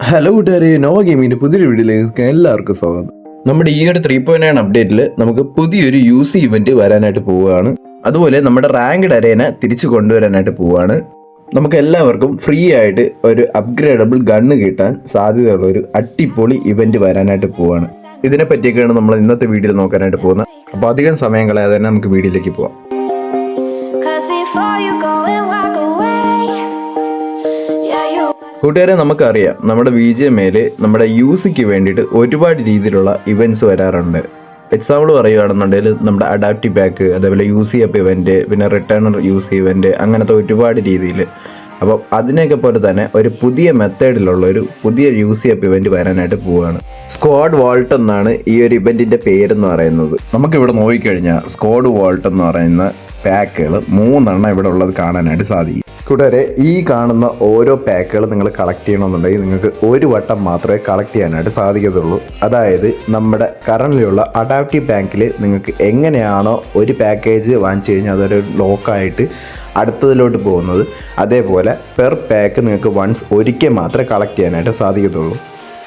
Hello കൂട്ടുകാരെ, Nova ഗെയിമിൻ്റെ പുതിയൊരു വീഡിയോയിലേക്ക് എല്ലാവർക്കും സ്വാഗതം. നമ്മുടെ ഈ ഒരു 3.9 അപ്ഡേറ്റിൽ നമുക്ക് പുതിയൊരു UC ഇവന്റ് വരാനായിട്ട് പോവുകയാണ്. അതുപോലെ നമ്മുടെ റാങ്ക്ഡ് അരേന തിരിച്ചു കൊണ്ടുവരാനായിട്ട് പോവുകയാണ്. നമുക്ക് എല്ലാവർക്കും ഫ്രീ ആയിട്ട് ഒരു അപ്ഗ്രേഡബിൾ ഗണ്ണ് കിട്ടാൻ സാധ്യതയുള്ള ഒരു അടിപൊളി ഇവന്റ് വരാനായിട്ട് പോവുകയാണ്. ഇതിനെ പറ്റിയൊക്കെയാണ് നമ്മൾ ഇന്നത്തെ വീഡിയോയിൽ നോക്കാനായിട്ട് പോകുന്നത്. അപ്പോൾ അധികം സമയം കളയാതെ തന്നെ നമുക്ക് വീഡിയോയിലേക്ക് പോവാം. കൂട്ടുകാരെ, നമുക്കറിയാം നമ്മുടെ VGMയിൽ നമ്മുടെ UCക്ക് വേണ്ടിയിട്ട് ഒരുപാട് രീതിയിലുള്ള ഇവൻറ്റ്സ് വരാറുണ്ട്. എക്സാമ്പിൾ പറയുകയാണെന്നുണ്ടെങ്കിൽ നമ്മുടെ അഡാപ്റ്റീവ് പാക്ക്, അതേപോലെ UC അപ്പ് ഇവൻറ്റ്, പിന്നെ റിട്ടേണർ UC ഇവൻറ്റ്, അങ്ങനത്തെ ഒരുപാട് രീതിയിൽ. അപ്പം അതിനെയൊക്കെ പോലെ തന്നെ ഒരു പുതിയ മെത്തേഡിലുള്ള ഒരു പുതിയ UC അപ്പ് ഇവൻറ്റ് വരാനായിട്ട് പോവുകയാണ്. സ്ക്വാഡ് വാൾട്ട് എന്നാണ് ഈ ഒരു ഇവൻറ്റിൻ്റെ പേരെന്ന് പറയുന്നത്. നമുക്കിവിടെ നോക്കിക്കഴിഞ്ഞാൽ സ്ക്വാഡ് വാൾട്ട് എന്ന് പറയുന്ന പാക്കുകൾ 3 ഇവിടെ ഉള്ളത് കാണാനായിട്ട് സാധിക്കും. കൂട്ടുകാരെ, ഈ കാണുന്ന ഓരോ പാക്കുകൾ നിങ്ങൾ കളക്ട് ചെയ്യണമെന്നുണ്ടെങ്കിൽ നിങ്ങൾക്ക് ഒരു വട്ടം മാത്രമേ കളക്ട് ചെയ്യാനായിട്ട് സാധിക്കത്തുള്ളൂ. അതായത് നമ്മുടെ കറൻറ്റിലുള്ള അഡാപ്റ്റീവ് ബാങ്കിൽ നിങ്ങൾക്ക് എങ്ങനെയാണോ ഒരു പാക്കേജ് വാങ്ങിച്ചു കഴിഞ്ഞാൽ അതൊരു ലോക്കായിട്ട് അടുത്തതിലോട്ട് പോകുന്നത്, അതേപോലെ പെർ പാക്ക് നിങ്ങൾക്ക് ഒരിക്കൽ മാത്രമേ കളക്ട് ചെയ്യാനായിട്ട് സാധിക്കത്തുള്ളൂ.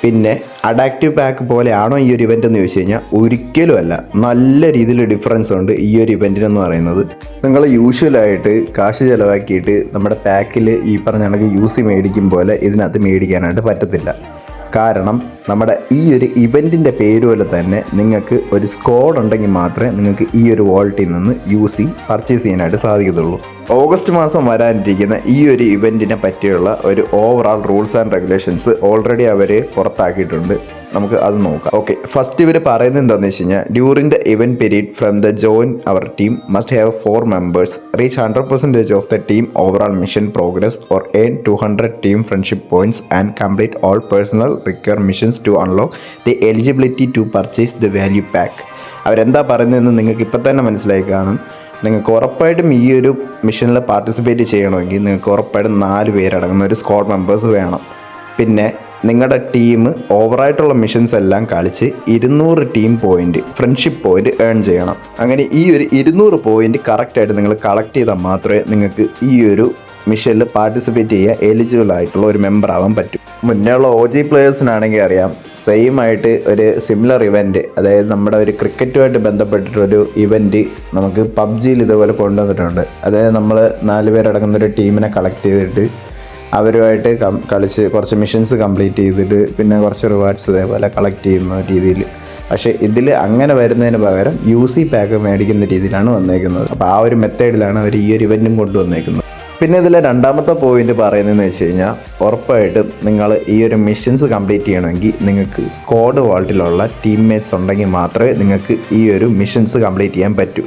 പിന്നെ അഡാപ്റ്റീവ് പാക്ക് പോലെയാണോ ഈ ഒരു ഇവൻ്റ് എന്ന് ചോദിച്ചു കഴിഞ്ഞാൽ ഒരിക്കലും അല്ല. നല്ല രീതിയിൽ ഡിഫറൻസ് ഉണ്ട് ഈ ഒരു ഇവൻറ്റിനെന്ന് പറയുന്നത്. നിങ്ങൾ യൂഷ്വലായിട്ട് കാശ് ചിലവാക്കിയിട്ട് നമ്മുടെ പാക്കിൽ ഈ പറഞ്ഞ കണക്ക് UC മേടിക്കും പോലെ ഇതിനകത്ത് മേടിക്കാനായിട്ട് പറ്റത്തില്ല. കാരണം നമ്മുടെ ഈ ഒരു ഇവൻറ്റിൻ്റെ പേര് പോലെ തന്നെ നിങ്ങൾക്ക് ഒരു സ്ക്വാഡ് ഉണ്ടെങ്കിൽ മാത്രമേ നിങ്ങൾക്ക് ഈ ഒരു വാൾട്ടിൽ നിന്ന് UC പർച്ചേസ് ചെയ്യാനായിട്ട് സാധിക്കത്തുള്ളൂ. ഓഗസ്റ്റ് മാസം വരാനിരിക്കുന്ന ഈ ഒരു ഇവൻറ്റിനെ പറ്റിയുള്ള ഒരു overall rules and regulations already അവർ പുറത്താക്കിയിട്ടുണ്ട്. നമുക്ക് അത് നോക്കാം. ഓക്കെ, ഫസ്റ്റ് ഇവർ പറയുന്നത് എന്താണെന്ന് വെച്ച് കഴിഞ്ഞാൽ, during the event period from the join hour team must have 4 members reach 100% of the team overall mission progress or earn 200 team friendship points and complete all personal require missions to unlock the eligibility to purchase the value pack. അവരെന്താ പറയുന്നതെന്ന് നിങ്ങൾക്ക് ഇപ്പം തന്നെ മനസ്സിലായി കാണും. നിങ്ങൾക്ക് ഉറപ്പായിട്ടും ഈ ഒരു മിഷനിൽ പാർട്ടിസിപ്പേറ്റ് ചെയ്യണമെങ്കിൽ നിങ്ങൾക്ക് ഉറപ്പായിട്ടും 4 പേരടങ്ങുന്ന ഒരു സ്ക്വാഡ് മെമ്പേഴ്സ് വേണം. പിന്നെ നിങ്ങളുടെ ടീം ഓവറായിട്ടുള്ള മിഷൻസ് എല്ലാം കളിച്ച് 200 team point friendship point earn ചെയ്യണം. അങ്ങനെ ഈ ഒരു 200 പോയിൻ്റ് കറക്റ്റായിട്ട് നിങ്ങൾ കളക്ട് ചെയ്താൽ മാത്രമേ നിങ്ങൾക്ക് ഈ ഒരു മിഷനിൽ പാർട്ടിസിപ്പേറ്റ് ചെയ്യാൻ എലിജിബിൾ ആയിട്ടുള്ള ഒരു മെമ്പർ ആവാൻ പറ്റും. മുന്നേ ഉള്ള OG പ്ലേയേഴ്സിനാണെങ്കിൽ അറിയാം, സെയിം ആയിട്ട് ഒരു സിമിലർ ഇവൻറ്റ്, അതായത് നമ്മുടെ ഒരു ക്രിക്കറ്റുമായിട്ട് ബന്ധപ്പെട്ടിട്ടൊരു ഇവൻറ്റ് നമുക്ക് PUBGയിൽ ഇതുപോലെ കൊണ്ടുവന്നിട്ടുണ്ട്. അതായത് നമ്മൾ 4 പേരടങ്ങുന്ന ഒരു ടീമിനെ കളക്ട് ചെയ്തിട്ട് അവരുമായിട്ട് കളിച്ച് കുറച്ച് മിഷൻസ് കംപ്ലീറ്റ് ചെയ്തിട്ട് പിന്നെ കുറച്ച് റിവാർഡ്സ് ഇതേപോലെ കളക്ട് ചെയ്യുന്ന രീതിയിൽ. പക്ഷേ ഇതിൽ അങ്ങനെ വരുന്നതിന് പകരം UC പാക്ക് മേടിക്കുന്ന രീതിയിലാണ് വന്നേക്കുന്നത്. അപ്പോൾ ആ ഒരു മെത്തേഡിലാണ് അവർ ഈ ഒരു ഇവൻറ്റും കൊണ്ടുവന്നേക്കുന്നത്. പിന്നെ ഇതിലെ രണ്ടാമത്തെ പോയിന്റ് പറയുന്നതെന്ന് വെച്ച് കഴിഞ്ഞാൽ, ഉറപ്പായിട്ടും നിങ്ങൾ ഈ ഒരു മിഷൻസ് കംപ്ലീറ്റ് ചെയ്യണമെങ്കിൽ നിങ്ങൾക്ക് സ്ക്വാഡ് വാൾട്ടിലുള്ള ടീംമേറ്റ്സ് ഉണ്ടെങ്കിൽ മാത്രമേ നിങ്ങൾക്ക് ഈ ഒരു മിഷൻസ് കംപ്ലീറ്റ് ചെയ്യാൻ പറ്റൂ.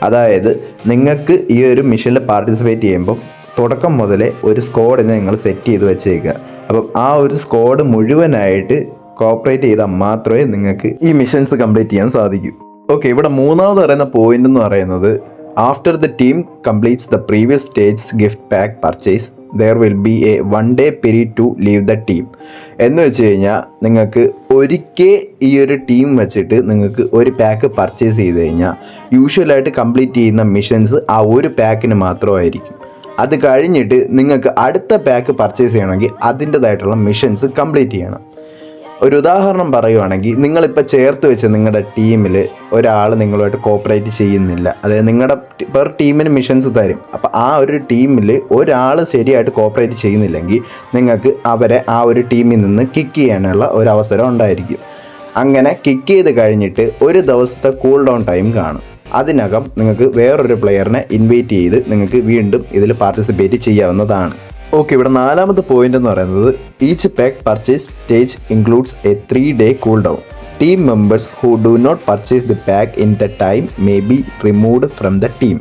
അതായത് നിങ്ങൾക്ക് ഈ ഒരു മിഷനിൽ പാർട്ടിസിപ്പേറ്റ് ചെയ്യുമ്പോൾ തുടക്കം മുതലേ ഒരു സ്ക്വാഡിനെ നിങ്ങൾ സെറ്റ് ചെയ്ത് വെച്ചേക്കുക. അപ്പം ആ ഒരു സ്ക്വാഡ് മുഴുവനായിട്ട് കോപ്പറേറ്റ് ചെയ്താൽ മാത്രമേ നിങ്ങൾക്ക് ഈ മിഷൻസ് കംപ്ലീറ്റ് ചെയ്യാൻ സാധിക്കൂ. ഓക്കെ, ഇവിടെ മൂന്നാമത് പറയുന്ന പോയിന്റ് എന്ന് പറയുന്നത്, after the team completes the previous stage gift pack purchase there will be a 1 day period to leave the team. എന്ന് വെച്ച് കഴിഞ്ഞാൽ നിങ്ങൾക്ക് ഒരിക്കൽ ഈ ഒരു ടീം വെച്ചിട്ട് നിങ്ങൾക്ക് ഒരു പാക്ക് പർച്ചേസ് ചെയ്ത് കഴിഞ്ഞാൽ യൂഷ്വലായിട്ട് കംപ്ലീറ്റ് ചെയ്യുന്ന മിഷൻസ് ആ ഒരു പാക്കിന് മാത്രമായിരിക്കും. അത് കഴിഞ്ഞിട്ട് നിങ്ങൾക്ക് അടുത്ത പാക്ക് പർച്ചേസ് ചെയ്യണമെങ്കിൽ അതിൻ്റെതായിട്ടുള്ള മിഷൻസ് കംപ്ലീറ്റ് ചെയ്യണം. ഒരു ഉദാഹരണം പറയുവാണെങ്കിൽ, നിങ്ങളിപ്പോൾ ചേർത്ത് വെച്ച് നിങ്ങളുടെ ടീമിൽ ഒരാൾ നിങ്ങളുമായിട്ട് കോപ്പറേറ്റ് ചെയ്യുന്നില്ല, അതായത് നിങ്ങളുടെ പെർ ടീമിന് മിഷൻസ് തരും. അപ്പോൾ ആ ഒരു ടീമിൽ ഒരാൾ ശരിയായിട്ട് കോപ്പറേറ്റ് ചെയ്യുന്നില്ലെങ്കിൽ നിങ്ങൾക്ക് അവരെ ആ ഒരു ടീമിൽ നിന്ന് കിക്ക് ചെയ്യാനുള്ള ഒരു അവസരം ഉണ്ടായിരിക്കും. അങ്ങനെ കിക്ക് ചെയ്ത് കഴിഞ്ഞിട്ട് ഒരു ദിവസത്തെ കൂൾ ഡൗൺ ടൈം കാണും. അതിനകം നിങ്ങൾക്ക് വേറൊരു പ്ലെയറിനെ ഇൻവൈറ്റ് ചെയ്ത് നിങ്ങൾക്ക് വീണ്ടും ഇതിൽ പാർട്ടിസിപ്പേറ്റ് ചെയ്യാവുന്നതാണ്. ഓക്കെ, ഇവിടെ നാലാമത്തെ പോയിന്റ് എന്ന് പറയുന്നത്, each pack purchase stage includes a 3 day cool down. Team members who do not purchase the pack in the time may be removed from the team.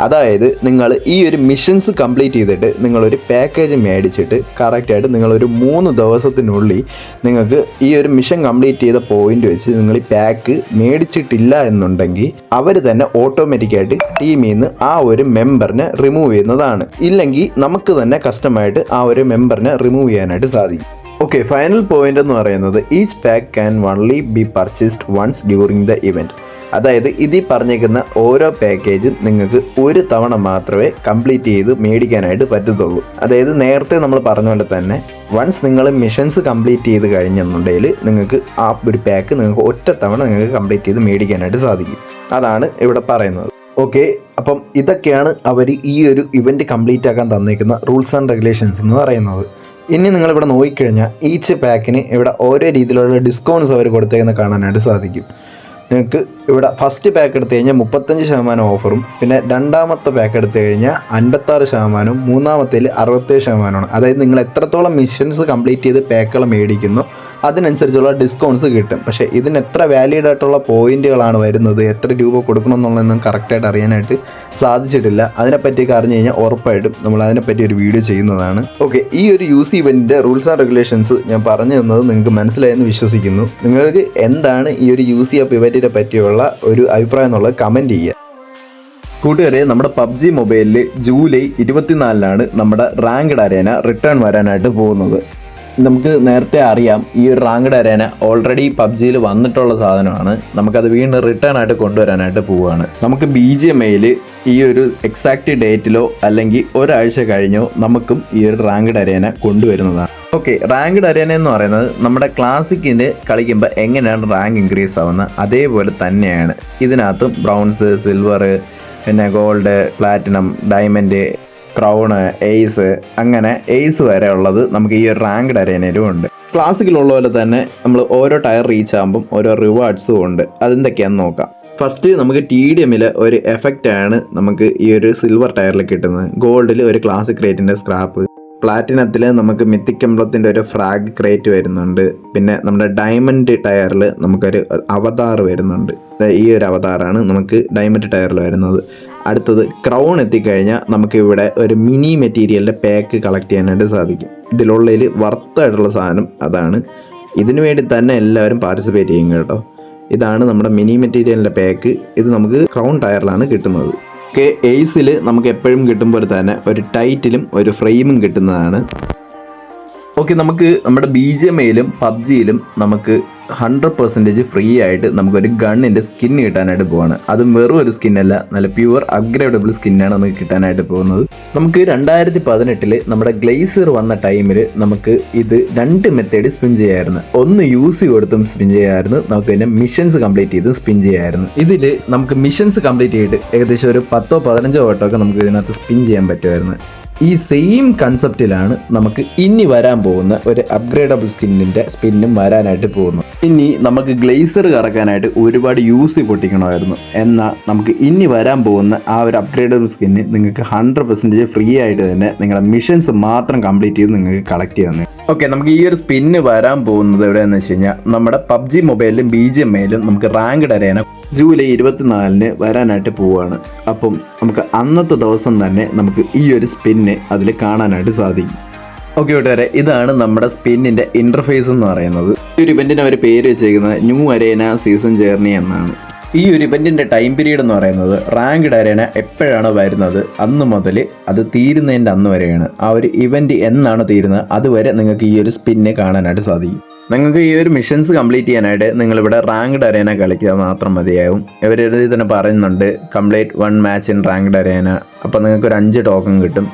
അതായത് നിങ്ങൾ ഈ ഒരു മിഷൻസ് കംപ്ലീറ്റ് ചെയ്തിട്ട് നിങ്ങളൊരു പാക്കേജ് മേടിച്ചിട്ട് കറക്റ്റായിട്ട് നിങ്ങളൊരു 3 ദിവസത്തിനുള്ളിൽ നിങ്ങൾക്ക് ഈ ഒരു മിഷൻ കംപ്ലീറ്റ് ചെയ്ത പോയിന്റ് വെച്ച് നിങ്ങൾ ഈ പാക്ക് മേടിച്ചിട്ടില്ല എന്നുണ്ടെങ്കിൽ അവർ തന്നെ ഓട്ടോമാറ്റിക്കായിട്ട് ടീമിൽ നിന്ന് ആ ഒരു മെമ്പറിനെ റിമൂവ് ചെയ്യുന്നതാണ്. ഇല്ലെങ്കിൽ നമുക്ക് തന്നെ കസ്റ്റമായിട്ട് ആ ഒരു മെമ്പറിനെ റിമൂവ് ചെയ്യാനായിട്ട് സാധിക്കും. ഓക്കെ, ഫൈനൽ പോയിന്റ് എന്ന് പറയുന്നത്, each pack can only be purchased once during the event. അതായത് ഇതിൽ പറഞ്ഞേക്കുന്ന ഓരോ പാക്കേജും നിങ്ങൾക്ക് ഒരു തവണ മാത്രമേ കംപ്ലീറ്റ് ചെയ്ത് മേടിക്കാനായിട്ട് പറ്റത്തുള്ളൂ. അതായത് നേരത്തെ നമ്മൾ പറഞ്ഞ പോലെ തന്നെ വൺസ് നിങ്ങൾ മിഷൻസ് കംപ്ലീറ്റ് ചെയ്ത് കഴിഞ്ഞെന്നുണ്ടെങ്കിൽ നിങ്ങൾക്ക് ആ ഒരു പാക്ക് നിങ്ങൾക്ക് ഒറ്റ തവണ നിങ്ങൾക്ക് കംപ്ലീറ്റ് ചെയ്ത് മേടിക്കാനായിട്ട് സാധിക്കും. അതാണ് ഇവിടെ പറയുന്നത്. ഓക്കെ, അപ്പം ഇതൊക്കെയാണ് അവർ ഈ ഒരു ഇവൻറ്റ് കംപ്ലീറ്റ് ആക്കാൻ തന്നേക്കുന്ന റൂൾസ് ആൻഡ് റെഗുലേഷൻസ് എന്ന് പറയുന്നത്. ഇനി നിങ്ങളിവിടെ നോക്കിക്കഴിഞ്ഞാൽ ഈച്ച് പാക്കിന് ഇവിടെ ഓരോ രീതിയിലുള്ള ഡിസ്കൗണ്ട്സ് അവർ കൊടുത്തേക്കുന്ന കാണാനായിട്ട് സാധിക്കും. നിങ്ങൾക്ക് ഇവിടെ ഫസ്റ്റ് പാക്ക് എടുത്തു കഴിഞ്ഞാൽ 35% ഓഫറും, പിന്നെ രണ്ടാമത്തെ പാക്ക് എടുത്തു കഴിഞ്ഞാൽ 56%, മൂന്നാമത്തേൽ 67%. അതായത് നിങ്ങൾ എത്രത്തോളം മിഷൻസ് കംപ്ലീറ്റ് ചെയ്ത് പാക്കുകൾ മേടിക്കുന്നു അതിനനുസരിച്ചുള്ള ഡിസ്കൗണ്ട്സ് കിട്ടും. പക്ഷേ ഇതിന് എത്ര വാലിഡ് ആയിട്ടുള്ള പോയിന്റുകളാണ് വരുന്നത്, എത്ര രൂപ കൊടുക്കണം എന്നുള്ളതൊന്നും കറക്റ്റായിട്ട് അറിയാനായിട്ട് സാധിച്ചിട്ടില്ല. അതിനെപ്പറ്റിയൊക്കെ അറിഞ്ഞു കഴിഞ്ഞാൽ ഉറപ്പായിട്ടും നമ്മൾ അതിനെപ്പറ്റി ഒരു വീഡിയോ ചെയ്യുന്നതാണ്. ഓക്കെ, ഈ ഒരു യൂസ് ഇവൻറ്റിൻ്റെ റൂൾസ് ആൻഡ് റെഗുലേഷൻസ് ഞാൻ പറഞ്ഞു തന്നത് നിങ്ങൾക്ക് മനസ്സിലായെന്ന് വിശ്വസിക്കുന്നു. നിങ്ങൾക്ക് എന്താണ് ഈ ഒരു യൂസ് അപ്പ് ഇവൻറ്റിനെ പറ്റിയുള്ള ഒരു അഭിപ്രായം എന്നുള്ളത് കമൻറ്റ് ചെയ്യുക. കൂട്ടുകാരെ, നമ്മുടെ PUBG മൊബൈലിൽ ജൂലൈ 24 നമ്മുടെ റാങ്ക്ഡ് അരേന റിട്ടേൺ വരാനായിട്ട് പോകുന്നത്. നമുക്ക് നേരത്തെ അറിയാം ഈ ഒരു റാങ്ക്ഡ് അരേന ഓൾറെഡി PUBGയിൽ വന്നിട്ടുള്ള സാധനമാണ്. നമുക്കത് വീണ്ടും റിട്ടേൺ ആയിട്ട് കൊണ്ടുവരാനായിട്ട് പോവുകയാണ്. നമുക്ക് BGMIയിൽ ഈ ഒരു എക്സാക്റ്റ് ഡേറ്റിലോ അല്ലെങ്കിൽ ഒരാഴ്ച കഴിഞ്ഞോ നമുക്കും ഈ ഒരു റാങ്ക്ഡ് അരേന കൊണ്ടുവരുന്നതാണ്. ഓക്കെ, റാങ്ക്ഡ് അരേന എന്ന് പറയുന്നത് നമ്മുടെ ക്ലാസിക്കിൻ്റെ കളിക്കുമ്പോൾ എങ്ങനെയാണ് റാങ്ക് ഇൻക്രീസ് ആവുന്നത് അതേപോലെ തന്നെയാണ് ഇതിനകത്തും ബ്രൗൺസ്, സിൽവർ, പിന്നെ gold, platinum, diamond, crown, ace, അങ്ങനെ എയ്സ് വരെ ഉള്ളത് നമുക്ക് ഈ ഒരു റാങ്ക്ഡ് അരേനയിലും ഉണ്ട്. ക്ലാസിക്കിലുള്ള പോലെ തന്നെ നമ്മൾ ഓരോ ടയർ റീച്ച് ആകുമ്പം ഓരോ റിവാർഡ്സും ഉണ്ട്. അതെന്തൊക്കെയാണെന്ന് നോക്കാം. ഫസ്റ്റ് നമുക്ക് TDMൽ ഒരു എഫക്റ്റാണ് നമുക്ക് ഈ ഒരു സിൽവർ ടയറിൽ കിട്ടുന്നത്. ഗോൾഡിൽ ഒരു ക്ലാസിക് റേറ്റിൻ്റെ സ്ക്രാപ്പ്, പ്ലാറ്റിനത്തിൽ നമുക്ക് മിത്തിക് എംബ്ലത്തിൻ്റെ ഒരു ഫ്രാഗ് ക്രേറ്റ് വരുന്നുണ്ട്. പിന്നെ നമ്മുടെ ഡയമണ്ട് ടയറിൽ നമുക്കൊരു അവതാർ വരുന്നുണ്ട്. ഈ ഒരു അവതാറാണ് നമുക്ക് ഡയമണ്ട് ടയറിൽ വരുന്നത്. അടുത്തത് ക്രൗൺ എത്തിക്കഴിഞ്ഞാൽ നമുക്ക് ഇവിടെ ഒരു മിനി മെറ്റീരിയലിൻ്റെ പാക്ക് കളക്ട് ചെയ്യാനായിട്ട് സാധിക്കും. ഇതിലുള്ളതിൽ വർത്തായിട്ടുള്ള സാധനം അതാണ്. ഇതിനു വേണ്ടി തന്നെ എല്ലാവരും പാർട്ടിസിപ്പേറ്റ് ചെയ്യും കേട്ടോ. ഇതാണ് നമ്മുടെ മിനി മെറ്റീരിയലിൻ്റെ പാക്ക്. ഇത് നമുക്ക് ക്രൗൺ ടയറിലാണ് കിട്ടുന്നത്. ഓക്കെ, എയ്സിൽ നമുക്ക് എപ്പോഴും കിട്ടുമ്പോൾ തന്നെ ഒരു ടൈറ്റിലും ഒരു ഫ്രെയിമും കിട്ടുന്നതാണ്. ഓക്കെ, നമുക്ക് നമ്മുടെ BGMIയിലും PUBGയിലും നമുക്ക് 100% ഫ്രീ ആയിട്ട് നമുക്കൊരു ഗണ്ണിൻ്റെ സ്കിൻ കിട്ടാനായിട്ട് പോവാണ്. അതും വെറും ഒരു സ്കിന്നല്ല, നല്ല പ്യുവർ അപ്ഗ്രേഡബിൾ സ്കിന്നാണ് നമുക്ക് കിട്ടാനായിട്ട് പോകുന്നത്. നമുക്ക് 2018 നമ്മുടെ ഗ്ലേസർ വന്ന ടൈമിൽ നമുക്ക് ഇത് 2 മെത്തേഡ് സ്പിൻ ചെയ്യാമായിരുന്നു. ഒന്ന് യൂസ് കൊടുത്തും സ്പിൻ ചെയ്യാമായിരുന്നു, നമുക്ക് പിന്നെ മിഷൻസ് കംപ്ലീറ്റ് ചെയ്ത് സ്പിൻ ചെയ്യാമായിരുന്നു. ഇതിൽ നമുക്ക് മിഷൻസ് കംപ്ലീറ്റ് ചെയ്തിട്ട് ഏകദേശം ഒരു 10-15 വട്ടമൊക്കെ നമുക്ക് ഇതിനകത്ത് സ്പിൻ ചെയ്യാൻ പറ്റുമായിരുന്നു. ഈ സെയിം കൺസെപ്റ്റിലാണ് നമുക്ക് ഇനി വരാൻ പോകുന്ന ഒരു അപ്ഗ്രേഡബിൾ സ്കിന്നിൻ്റെ സ്പിന്നും വരാനായിട്ട് പോകുന്നു. ഇനി നമുക്ക് ഗ്ലേസർ കറക്കാനായിട്ട് ഒരുപാട് യൂസ് പൊട്ടിക്കണമായിരുന്നു. എന്നാൽ നമുക്ക് ഇനി വരാൻ പോകുന്ന ആ ഒരു അപ്ഗ്രേഡബിൾ സ്കിന്ന് നിങ്ങൾക്ക് 100% ഫ്രീ ആയിട്ട് തന്നെ നിങ്ങളുടെ മിഷൻസ് മാത്രം കംപ്ലീറ്റ് ചെയ്ത് നിങ്ങൾക്ക് കളക്ട് ചെയ്യാവുന്നത്. ഓക്കെ, നമുക്ക് ഈ ഒരു സ്പിന്ന് വരാൻ പോകുന്നത് എവിടെയാണെന്ന് വെച്ച് കഴിഞ്ഞാൽ നമ്മുടെ PUBG മൊബൈലിലും BGMIയിലും നമുക്ക് റാങ്ക്ഡ് അരേന ജൂലൈ 24 വരാനായിട്ട് പോവുകയാണ്. അപ്പം നമുക്ക് അന്നത്തെ ദിവസം തന്നെ നമുക്ക് ഈ ഒരു സ്പിന്ന് അതിൽ കാണാനായിട്ട് സാധിക്കും. ഓക്കെ കൂട്ടുകാരെ, ഇതാണ് നമ്മുടെ സ്പിന്നിൻ്റെ ഇൻ്റർഫേസ് എന്ന് പറയുന്നത്. ഈ ഒരു ഇവൻറ്റിന് അവർ പേര് വെച്ചേക്കുന്നത് ന്യൂ അരേന സീസൺ ജേർണി എന്നാണ്. ഈ ഒരു ഇവൻറ്റിൻ്റെ ടൈം പീരീഡ് എന്ന് പറയുന്നത് റാങ്ക്ഡ് അരേന എപ്പോഴാണ് വരുന്നത് അന്ന് മുതൽ അത് തീരുന്നതിൻ്റെ അന്ന് വരെയാണ്. ആ ഒരു ഇവൻറ്റ് എന്നാണ് തീരുന്നത് അതുവരെ നിങ്ങൾക്ക് ഈ ഒരു സ്പിന്നെ കാണാനായിട്ട് സാധിക്കും. നിങ്ങൾക്ക് ഈ ഒരു മിഷൻസ് കംപ്ലീറ്റ് ചെയ്യാനായിട്ട് നിങ്ങളിവിടെ റാങ്ക്ഡ് അരേന കളിക്കുക മാത്രം മതിയാവും. ഇവരിത് തന്നെ പറയുന്നുണ്ട് complete 1 match in ranked arena. അപ്പോൾ നിങ്ങൾക്കൊരു 5 ടോക്കൺ കിട്ടും.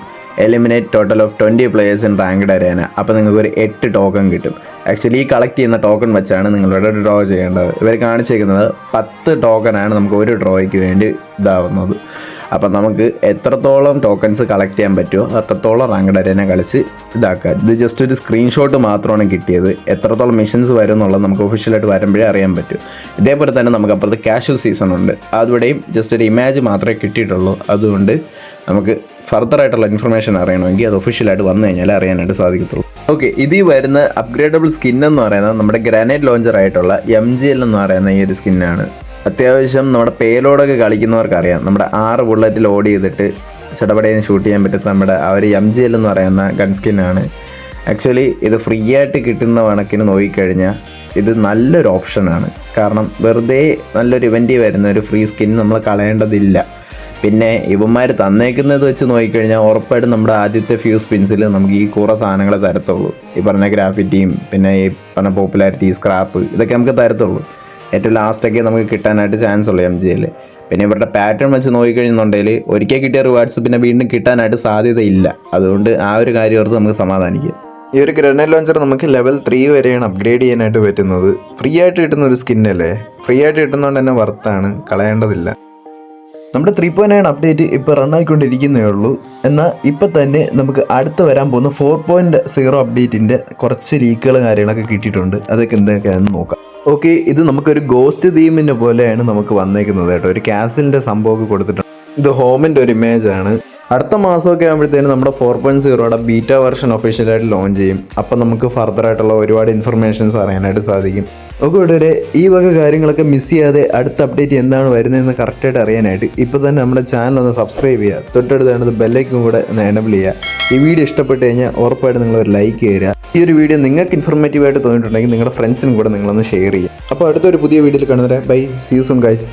Eliminate total of 20 players in ranked arena. അപ്പോൾ നിങ്ങൾക്ക് ഒരു 8 ടോക്കൺ കിട്ടും. ആക്ച്വലി ഈ കളക്ട് ചെയ്യുന്ന ടോക്കൺ വെച്ചാണ് നിങ്ങളിവിടെ ഡ്രോ ചെയ്യേണ്ടത്. ഇവർ കാണിച്ചേക്കുന്നത് 10 ടോക്കണാണ് നമുക്ക് ഒരു ഡ്രോയ്ക്ക് വേണ്ടി ഇതാവുന്നത്. അപ്പം നമുക്ക് എത്രത്തോളം ടോക്കൺസ് കളക്ട് ചെയ്യാൻ പറ്റുമോ അത്രത്തോളം റാങ്ക്ഡ് അരേന കളിച്ച് ഇതാക്കുക. ഇത് ജസ്റ്റ് ഒരു സ്ക്രീൻഷോട്ട് മാത്രമാണ് കിട്ടിയത്. എത്രത്തോളം മിഷൻസ് വരും എന്നുള്ളത് നമുക്ക് ഒഫീഷ്യലായിട്ട് വരുമ്പോഴേ അറിയാൻ പറ്റും. ഇതേപോലെ തന്നെ നമുക്ക് അപ്പുറത്ത് കാഷ്വൽ സീസൺ ഉണ്ട്. അതുവരെയും ജസ്റ്റ് ഒരു ഇമേജ് മാത്രമേ കിട്ടിയിട്ടുള്ളൂ. അതുകൊണ്ട് നമുക്ക് ഫർദർ ആയിട്ടുള്ള ഇൻഫർമേഷൻ അറിയണമെങ്കിൽ അത് ഒഫീഷ്യലായിട്ട് വന്നു കഴിഞ്ഞാൽ അറിയാനായിട്ട് സാധിക്കത്തുള്ളൂ. ഓക്കെ, ഇതിൽ വരുന്ന അപ്ഗ്രേഡബിൾ സ്കിൻ എന്ന് പറയുന്നത് നമ്മുടെ ഗ്രാനൈറ്റ് ലോഞ്ചർ ആയിട്ടുള്ള MGL എന്ന് പറയുന്ന ഈ ഒരു സ്കിന്നാണ്. അത്യാവശ്യം നമ്മുടെ പേലോടൊക്കെ കളിക്കുന്നവർക്കറിയാം. നമ്മുടെ 6 ബുള്ളറ്റ് ലോഡ് ചെയ്തിട്ട് ചടപടയിൽ ഷൂട്ട് ചെയ്യാൻ പറ്റുന്ന നമ്മുടെ ആ ഒരു MGL എന്ന് പറയുന്ന ഗൺ സ്കിന്നാണ്. ആക്ച്വലി ഇത് ഫ്രീ ആയിട്ട് കിട്ടുന്ന കണക്കിന് നോക്കിക്കഴിഞ്ഞാൽ ഇത് നല്ലൊരു ഓപ്ഷനാണ്. കാരണം വെറുതെ നല്ലൊരു ഇവൻറ്റിൽ വരുന്ന ഒരു ഫ്രീ സ്കിൻ നമ്മൾ കളയേണ്ടതില്ല. പിന്നെ ഇവന്മാർ തന്നേക്കുന്നത് വെച്ച് നോക്കിക്കഴിഞ്ഞാൽ ഉറപ്പായിട്ടും നമ്മുടെ ആദ്യത്തെ ഫ്യൂ സ്പിൻസിൽ നമുക്ക് ഈ കുറേ സാധനങ്ങൾ തരത്തുള്ളൂ. ഈ പറഞ്ഞ ഗ്രാഫിറ്റിയും പിന്നെ ഈ പറഞ്ഞ പോപ്പുലാരിറ്റി, സ്ക്രാപ്പ്, ഇതൊക്കെ നമുക്ക് തരത്തുള്ളൂ. ഏറ്റവും ലാസ്റ്റൊക്കെ നമുക്ക് കിട്ടാനായിട്ട് ചാൻസ് ഉള്ളൂ MGയിൽ. പിന്നെ ഇവരുടെ പാറ്റേൺ വെച്ച് നോക്കിക്കഴിഞ്ഞുണ്ടെങ്കിൽ ഒരിക്കൽ കിട്ടിയ റിവാർഡ്സ് പിന്നെ വീണ്ടും കിട്ടാനായിട്ട് സാധ്യതയില്ല. അതുകൊണ്ട് ആ ഒരു കാര്യം ഓർത്ത് നമുക്ക് സമാധാനിക്കാം. ഈ ഒരു ഗ്രനേഡ് ലോഞ്ചർ നമുക്ക് ലെവൽ 3 വരെയാണ് അപ്ഗ്രേഡ് ചെയ്യാനായിട്ട് പറ്റുന്നത്. ഫ്രീ ആയിട്ട് കിട്ടുന്ന ഒരു സ്കിന്നല്ലേ, ഫ്രീ ആയിട്ട് കിട്ടുന്നതുകൊണ്ട് തന്നെ വർത്താണ്, കളയേണ്ടതില്ല. നമ്മുടെ 3.9 അപ്ഡേറ്റ് ഇപ്പോൾ റണ്ണായിക്കൊണ്ടിരിക്കുന്നേ ഉള്ളൂ. എന്നാൽ ഇപ്പം തന്നെ നമുക്ക് അടുത്ത് വരാൻ പോകുന്ന 4.0 അപ്ഡേറ്റിൻ്റെ കുറച്ച് ലീക്കുകളും കാര്യങ്ങളൊക്കെ കിട്ടിയിട്ടുണ്ട്. അതൊക്കെ എന്തൊക്കെയാണെന്ന് നോക്കാം. ഓക്കെ, ഇത് നമുക്കൊരു ഗോസ്റ്റ് തീമിൻ്റെ പോലെയാണ് നമുക്ക് വന്നേക്കുന്നത് കേട്ടോ. ഒരു കാസിലിൻ്റെ സംഭവമൊക്കെ കൊടുത്തിട്ടുണ്ട്. ഇത് ഹോമിൻ്റെ ഒരു ഇമേജാണ്. അടുത്ത മാസമൊക്കെ ആകുമ്പോഴത്തേനും നമ്മുടെ 4.0യുടെ ബീറ്റ വെർഷൻ ഒഫീഷ്യലായിട്ട് ലോഞ്ച് ചെയ്യും. അപ്പം നമുക്ക് ഫർദറായിട്ടുള്ള ഒരുപാട് ഇൻഫർമേഷൻസ് അറിയാനായിട്ട് സാധിക്കും. ഒക്കെ ഇവിടെ ഈ വക കാര്യങ്ങളൊക്കെ മിസ് ചെയ്യാതെ അടുത്ത അപ്ഡേറ്റ് എന്താണ് വരുന്നതെന്ന് കറക്റ്റായിട്ട് അറിയാനായിട്ട് ഇപ്പോൾ തന്നെ നമ്മുടെ ചാനൽ ഒന്ന് സബ്സ്ക്രൈബ് ചെയ്യുക. തൊട്ടടുത്താണ് ബെല്ലൈക്കും കൂടെ ഒന്ന് എനബിൾ ചെയ്യുക. ഈ വീഡിയോ ഇഷ്ടപ്പെട്ട് കഴിഞ്ഞാൽ ഉറപ്പായിട്ട് നിങ്ങളൊരു ലൈക്ക് ചെയ്യുക. ഈ ഒരു വീഡിയോ നിങ്ങൾക്ക് ഇൻഫർമേറ്റീവായിട്ട് തോന്നിയിട്ടുണ്ടെങ്കിൽ നിങ്ങളുടെ ഫ്രണ്ട്സിനും കൂടെ നിങ്ങളൊന്ന് ഷെയർ ചെയ്യുക. അപ്പോൾ അടുത്തൊരു പുതിയ വീഡിയോയിൽ കാണുന്നവരെ bye, see you soon guys.